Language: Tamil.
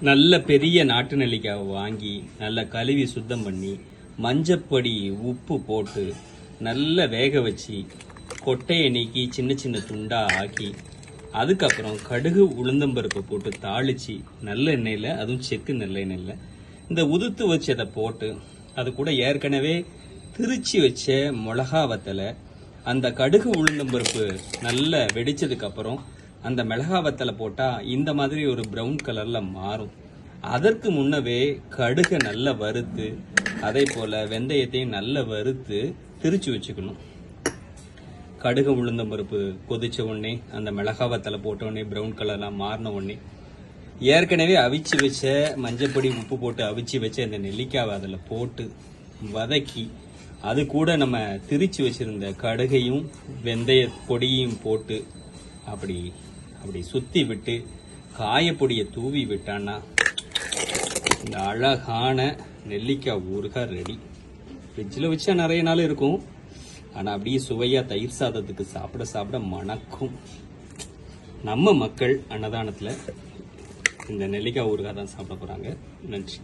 நல்ல பெரிய நாட்டு நெல்லிக்காவை வாங்கி நல்லா கழுவி சுத்தம் பண்ணி மஞ்சப்பொடி உப்பு போட்டு நல்லா வேக வச்சு கொட்டையை நீக்கி சின்ன சின்ன துண்டா ஆக்கி அதுக்கப்புறம் கடுகு உளுந்தம்பருப்பை போட்டு தாளிச்சு நல்ல எண்ணெயில், அதுவும் செக்கு நல்ல எண்ணெயில் இந்த உதுத்து வச்சதை போட்டு அது கூட ஏற்கனவே திரிச்சு வச்ச மிளகா வத்தலை அந்த கடுகு உளுந்தம்பருப்பு நல்லா வெடிச்சதுக்கு அப்புறம் அந்த மிளகா வத்தலை போட்டா இந்த மாதிரி ஒரு பிரவுன் கலர்ல மாறும். அதற்கு முன்னவே கடுகை நல்லா வறுத்து அதே போல வெந்தயத்தையும் நல்லா வறுத்து திரிச்சு வச்சுக்கணும். கடுகு உளுந்தம்பருப்பு கொதிச்ச உடனே அந்த மிளகா வத்தலை போட்ட உடனே பிரவுன் கலர்லாம் மாறின உடனே ஏற்கனவே அவிச்சு வச்ச மஞ்சப்பொடி உப்பு போட்டு அவிச்சு வச்ச அந்த நெல்லிக்காவை அதில் போட்டு வதக்கி அது கூட நம்ம திரிச்சு வச்சிருந்த கடுகையும் வெந்தய பொடியும் போட்டு அப்படி சுத்தி விட்டு காயப்பொடியை தூவி விட்டான்னா இந்த அழகான நெல்லிக்காய் ஊறுகாய் ரெடி. ஃப்ரிட்ஜில் வச்சா நிறைய நாள் இருக்கும், ஆனால் அப்படியே சுவையா தயிர் சாதத்துக்கு சாப்பிட மணக்கும். நம்ம மக்கள் அன்னதானத்தில் இந்த நெல்லிக்காய் ஊறுகாய் தான் சாப்பிட போறாங்க. நன்றி.